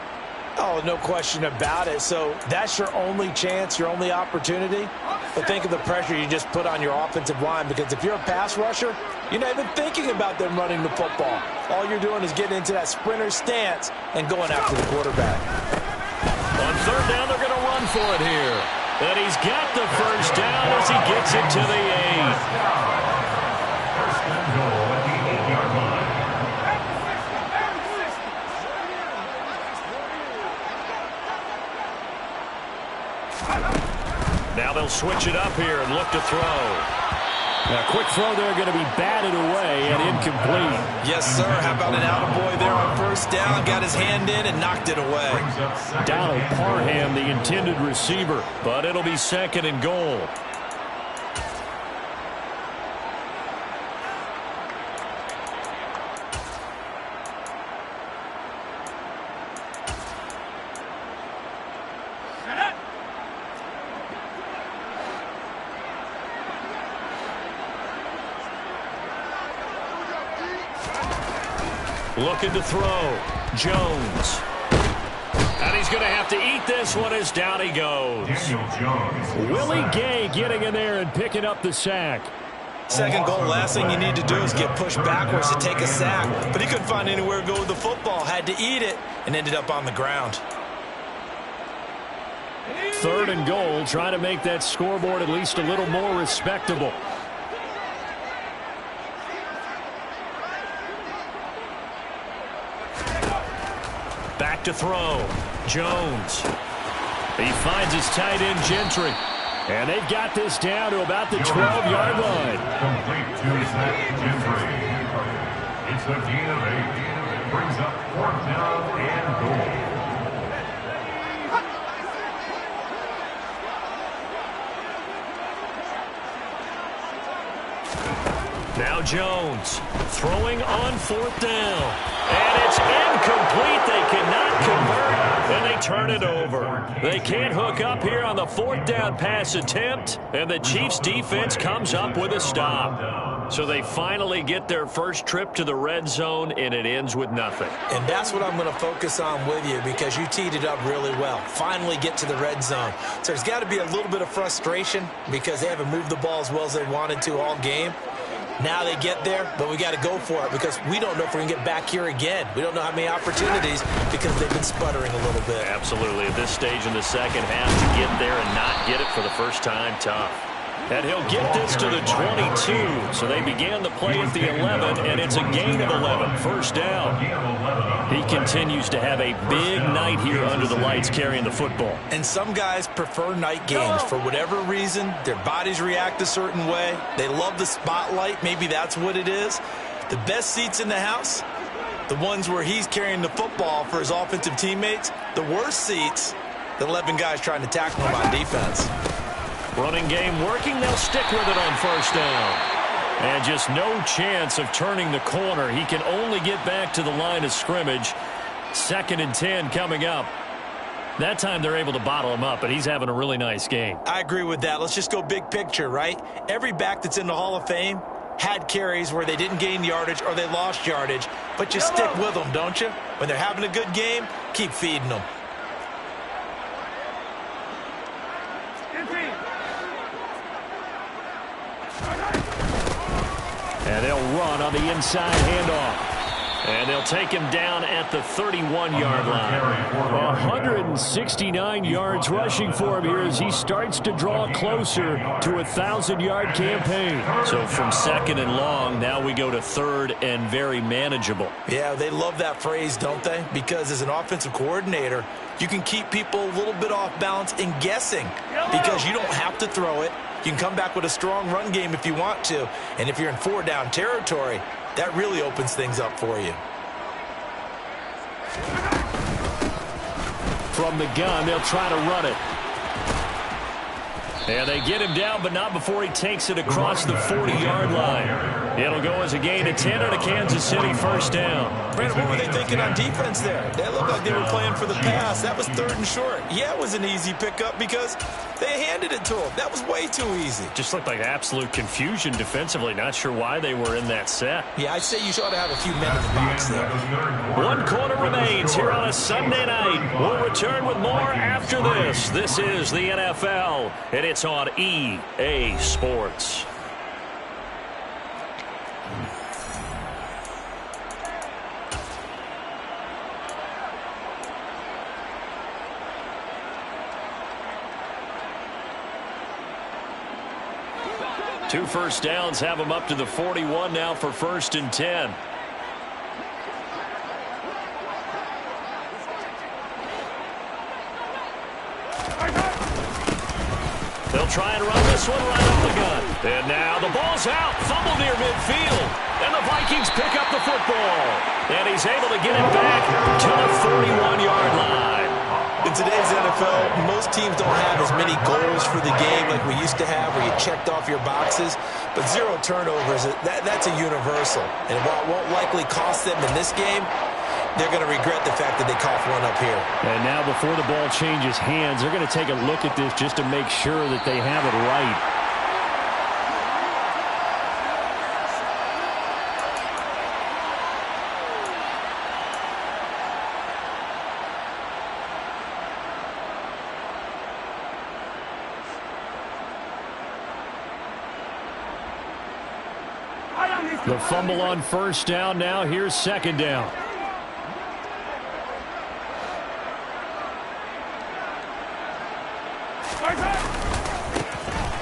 Oh, no question about it. So that's your only chance, your only opportunity. But think of the pressure you just put on your offensive line, because if you're a pass rusher, you're not even thinking about them running the football. All you're doing is getting into that sprinter stance and going after the quarterback. On 3rd down, they're going to run for it here. And he's got the first down as he gets it to the 8. First and goal at the 8-yard line. Now they'll switch it up here and look to throw. Now, quick throw there going to be batted away and incomplete. Yes, sir. How about an attaboy there on 1st down? Got his hand in and knocked it away. Donald Parham, the intended receiver, but it'll be 2nd and goal. Looking to throw. Jones. And he's going to have to eat this one as down he goes. Willie Gay getting in there and picking up the sack. 2nd goal, last thing you need to do is get pushed backwards to take a sack. But he couldn't find anywhere to go with the football. Had to eat it and ended up on the ground. 3rd and goal, trying to make that scoreboard at least a little more respectable. Back to throw. Jones. He finds his tight end, Gentry. And they've got this down to about the 12-yard line. Complete to Zach Gentry. It's a gain of 8. Brings up 4th down and goal. Now Jones throwing on 4th down. And it's incomplete. They cannot convert, and they turn it over. They can't hook up here on the 4th down pass attempt, and the Chiefs' defense comes up with a stop. So they finally get their first trip to the red zone, and it ends with nothing. And that's what I'm going to focus on with you, because you teed it up really well. Finally get to the red zone. So there's got to be a little bit of frustration because they haven't moved the ball as well as they wanted to all game. Now they get there, but we got to go for it because we don't know if we're going to get back here again. We don't know how many opportunities because they've been sputtering a little bit. Absolutely. At this stage in the second half, to get there and not get it for the first time, tough. And he'll get this to the 22. So they began the play at the 11, and it's a gain of 11. 1st down. He continues to have a big night here under the lights carrying the football. And some guys prefer night games. For whatever reason, their bodies react a certain way. They love the spotlight. Maybe that's what it is. The best seats in the house, The ones where he's carrying the football for his offensive teammates, the worst seats, the 11 guys trying to tackle him on defense. Running game working. They'll stick with it on first down. And just no chance of turning the corner. He can only get back to the line of scrimmage. 2nd and 10 coming up. That time they're able to bottle him up, but he's having a really nice game. I agree with that. Let's just go big picture, right? Every back that's in the Hall of Fame had carries where they didn't gain yardage or they lost yardage, but you stick with them, don't you? When they're having a good game, keep feeding them. And they'll run on the inside handoff. And they'll take him down at the 31-yard line. 169 yards rushing for him here as he starts to draw closer to a 1,000-yard campaign. So from 2nd and long, now we go to 3rd and very manageable. Yeah, they love that phrase, don't they? Because as an offensive coordinator, you can keep people a little bit off balance and guessing because you don't have to throw it. You can come back with a strong run game if you want to. And if you're in 4-down territory, that really opens things up for you. From the gun, they'll try to run it. And they get him down, but not before he takes it across the 40-yard line. It'll go as a gain of 10 on a Kansas City first down. Brandon, what were they thinking on defense there? They looked like they were playing for the pass. That was 3rd and short. Yeah, it was an easy pickup because they handed it to him. That was way too easy. Just looked like absolute confusion defensively. Not sure why they were in that set. Yeah, I'd say you ought to have a few men in the box there. 1 quarter remains here on a Sunday night. We'll return with more after this. This is the NFL, and it's on EA Sports. Two first downs have them up to the 41 now for 1st and 10. They'll try and run this one right up the gut. And now the ball's out. Fumble near midfield. And the Vikings pick up the football. And he's able to get it back to the 31-yard line. In today's NFL, most teams don't have as many goals for the game like we used to have where you checked off your boxes. But 0 turnovers, that's a universal. And while it won't likely cost them in this game, they're going to regret the fact that they coughed one up here. And now before the ball changes hands, they're going to take a look at this just to make sure that they have it right. The fumble on first down. Now here's 2nd down.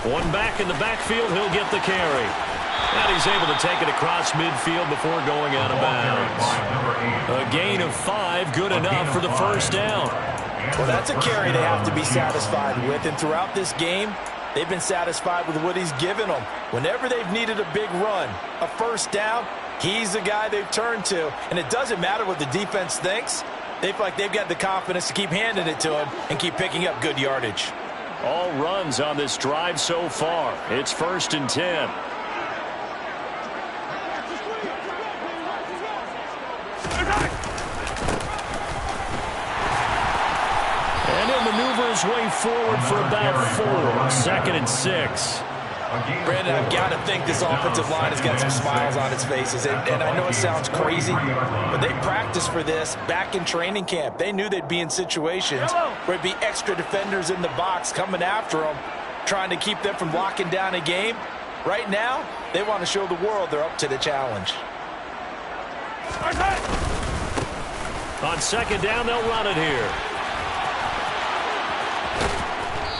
One back in the backfield. He'll get the carry. And he's able to take it across midfield before going out of bounds. A gain of 5, good enough for the first down. Well, that's a carry they have to be satisfied with. And throughout this game, they've been satisfied with what he's given them. Whenever they've needed a big run, a first down, he's the guy they've turned to. And it doesn't matter what the defense thinks. They feel like they've got the confidence to keep handing it to him and keep picking up good yardage. All runs on this drive so far. It's 1st and 10. And he'll maneuver his way forward for about 4. 2nd and 6. Brandon, I've got to think this offensive line has got some smiles on its faces. And I know it sounds crazy, but they practiced for this back in training camp. They knew they'd be in situations where it'd be extra defenders in the box coming after them, trying to keep them from locking down a game. Right now, they want to show the world they're up to the challenge. On 2nd down, they'll run it here.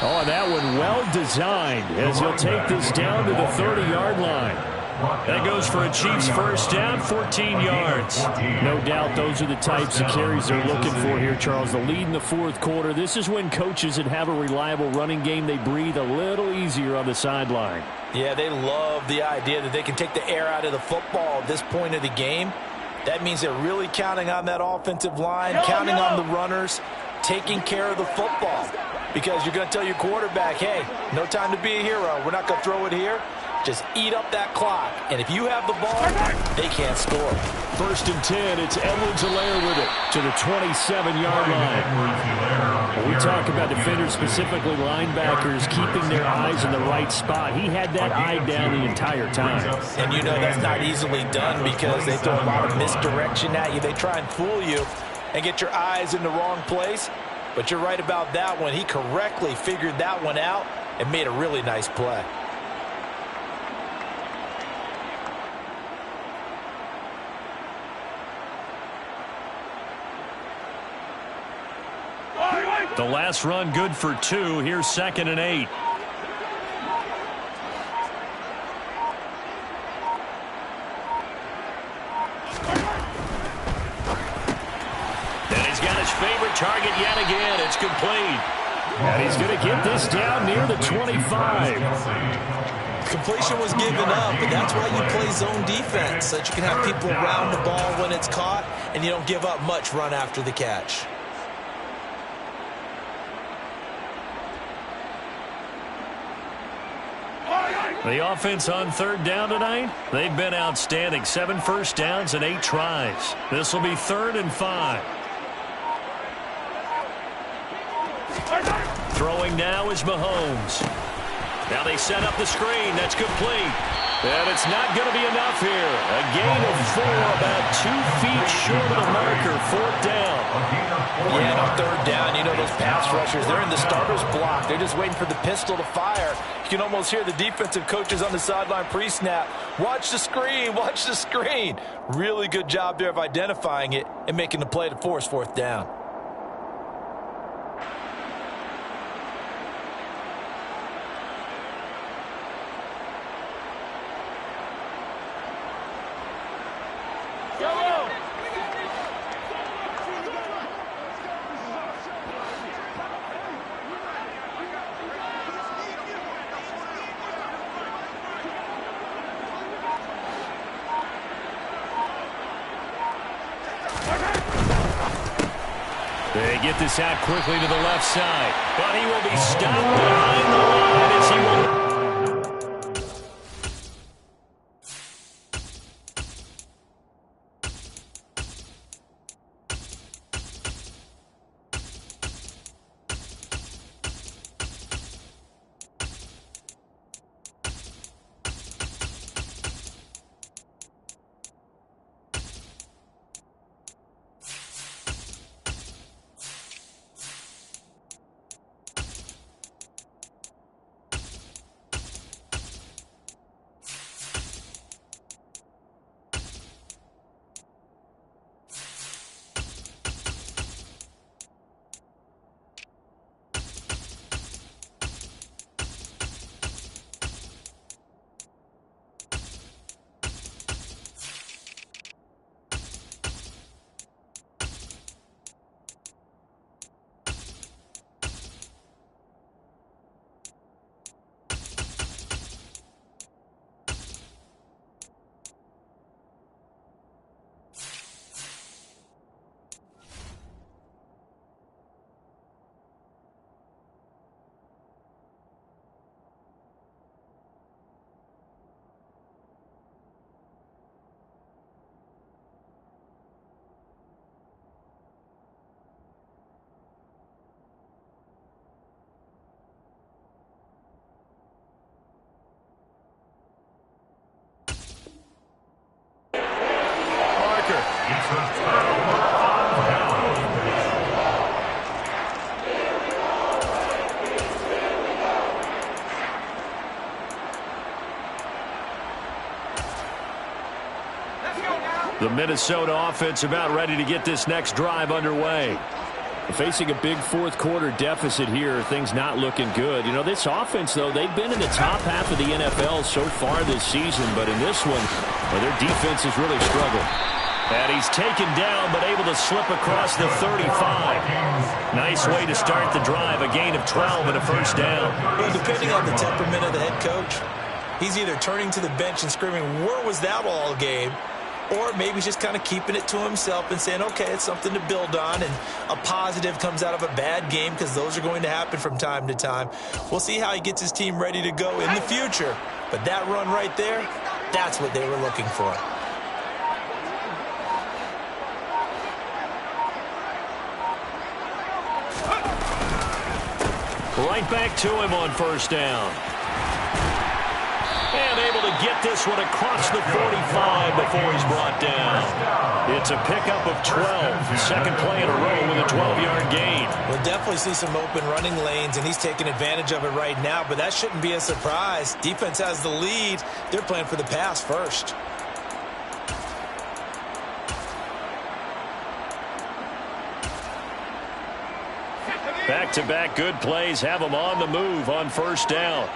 Oh, and that one well designed as he'll take this down to the 30-yard line. That goes for a Chiefs first down, 14 yards. No doubt those are the types of carries they're looking for here, Charles. The lead in the 4th quarter. This is when coaches that have a reliable running game, they breathe a little easier on the sideline. Yeah, they love the idea that they can take the air out of the football at this point of the game. That means they're really counting on that offensive line, counting on the runners, taking care of the football. Because you're going to tell your quarterback, hey, no time to be a hero. We're not going to throw it here. Just eat up that clock. And if you have the ball, they can't score. 1st and 10, it's Edwards-Helaire with it to the 27-yard line. When we talk about defenders, specifically linebackers, keeping their eyes in the right spot, he had that eye down the entire time. And you know that's not easily done because they throw a lot of misdirection at you. They try and fool you and get your eyes in the wrong place. But you're right about that one. He correctly figured that one out and made a really nice play. The last run good for 2. Here's 2nd and 8. And he's got his favorite target yet again. It's complete. And he's going to get this down near the 25. Completion was given up, but that's why you play zone defense, so that you can have people around the ball when it's caught, and you don't give up much run after the catch. The offense on 3rd down tonight, they've been outstanding. 7 first downs and 8 tries. This will be 3rd and 5. Throwing now is Mahomes. Now they set up the screen. That's complete. And it's not going to be enough here. A gain of 4, about 2 feet short of the marker. 4th down. Yeah, on 3rd down, you know those pass rushers, they're in the starter's block. They're just waiting for the pistol to fire. You can almost hear the defensive coaches on the sideline pre-snap. Watch the screen, watch the screen. Really good job there of identifying it and making the play to force 4th down. They get this out quickly to the left side, but he will be stopped behind the line as he will. The Minnesota offense about ready to get this next drive underway. Facing a big fourth-quarter deficit here, things not looking good. You know, this offense, though, they've been in the top half of the NFL so far this season, but in this one, well, their defense has really struggled. And he's taken down, but able to slip across the 35. Nice way to start the drive, a gain of 12 and a first down. Well, depending on the temperament of the head coach, he's either turning to the bench and screaming, "Where was that all game?" or maybe he's just kind of keeping it to himself and saying, okay, it's something to build on, and a positive comes out of a bad game, because those are going to happen from time to time. We'll see how he gets his team ready to go in the future. But that run right there, that's what they were looking for. Right back to him on first down. And able to get this one across the 45 before he's brought down. It's a pickup of 12. Second play in a row with a 12-yard gain. We'll definitely see some open running lanes, and he's taking advantage of it right now, but that shouldn't be a surprise. Defense has the lead. They're playing for the pass first. Back-to-back good plays have them on the move on first down.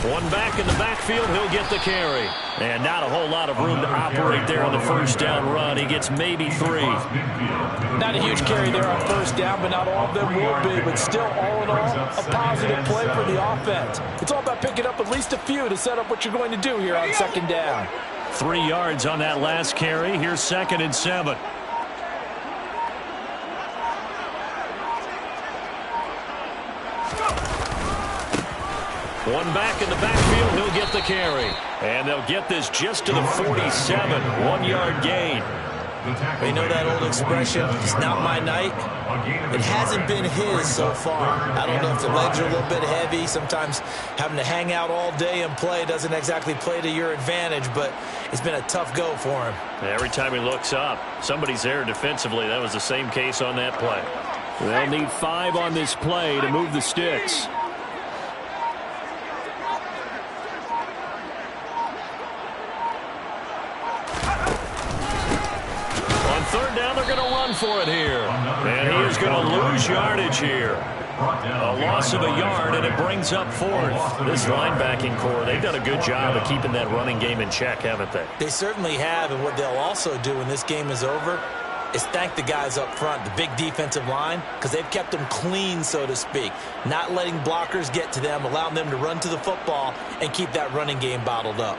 One back in the backfield, he'll get the carry. And not a whole lot of room to operate there on the first down run. He gets maybe 3. Not a huge carry there on first down, but not all of them will be. But still, all in all, a positive play for the offense. It's all about picking up at least a few to set up what you're going to do here on second down. 3 yards on that last carry. Here's 2nd and 7. One back in the backfield, he'll get the carry. And they'll get this just to the 47, 1-yard gain. You know that old expression, it's not my night? It hasn't been his so far. I don't know if the legs are a little bit heavy. Sometimes having to hang out all day and play doesn't exactly play to your advantage, but it's been a tough go for him. Every time he looks up, somebody's there defensively. That was the same case on that play. They'll need 5 on this play to move the sticks. Third down, they're going to run for it here. And he is going to lose yardage here. A loss of a yard, and it brings up 4th. This linebacking core, they've done a good job of keeping that running game in check, haven't they? They certainly have, and what they'll also do when this game is over is thank the guys up front, the big defensive line, because they've kept them clean, so to speak. Not letting blockers get to them, allowing them to run to the football and keep that running game bottled up.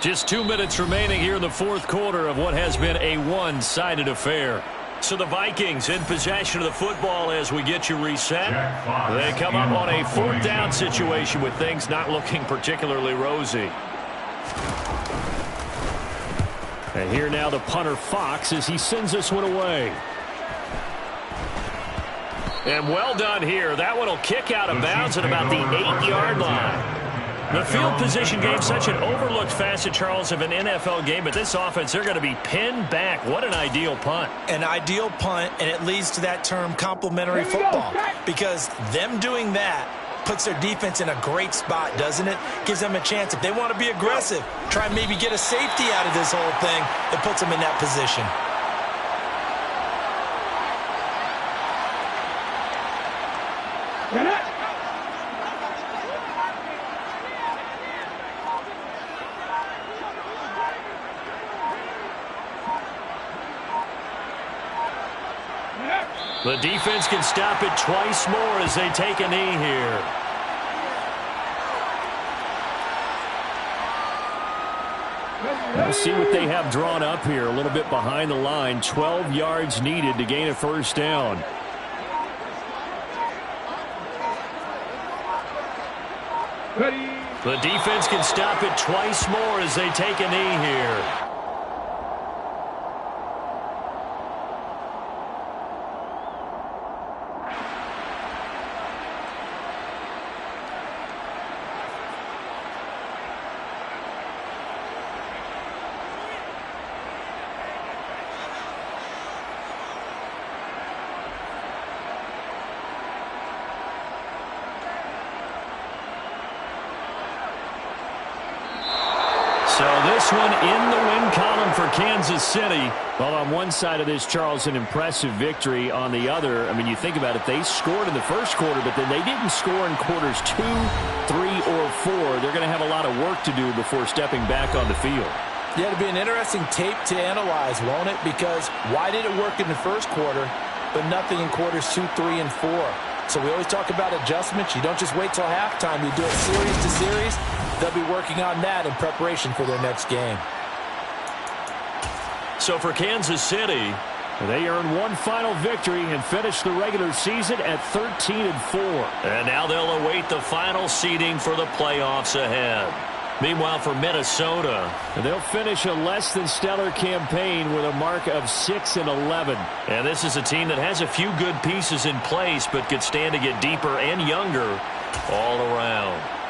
Just 2 minutes remaining here in the fourth quarter of what has been a one-sided affair. So the Vikings in possession of the football as we get you reset. They come up on a 4th down situation with things not looking particularly rosy. And here now the punter Fox as he sends this one away. And well done here. That one will kick out of bounds at about the 8-yard line. The field position game, such an overlooked facet, Charles, of an NFL game, but this offense, they're going to be pinned back. What an ideal punt. An ideal punt, and it leads to that term complementary football, because them doing that puts their defense in a great spot, doesn't it? Gives them a chance. If they want to be aggressive, try and maybe get a safety out of this whole thing, it puts them in that position. The defense can stop it twice more as they take a knee here. Let's see what they have drawn up here. A little bit behind the line. 12 yards needed to gain a first down. The defense can stop it twice more as they take a knee here. So this one in the win column for Kansas City. Well, on one side of this, Charles, an impressive victory. On the other, I mean, you think about it, they scored in the first quarter, but then they didn't score in quarters 2, 3, or 4. They're going to have a lot of work to do before stepping back on the field. Yeah, it'll be an interesting tape to analyze, won't it? Because why did it work in the first quarter, but nothing in quarters 2, 3, and 4? So we always talk about adjustments. You don't just wait till halftime. You do it series to series. They'll be working on that in preparation for their next game. So for Kansas City, they earn one final victory and finish the regular season at 13-4. And now they'll await the final seeding for the playoffs ahead. Meanwhile, for Minnesota, they'll finish a less than stellar campaign with a mark of 6-11. And this is a team that has a few good pieces in place, but could stand to get deeper and younger all around.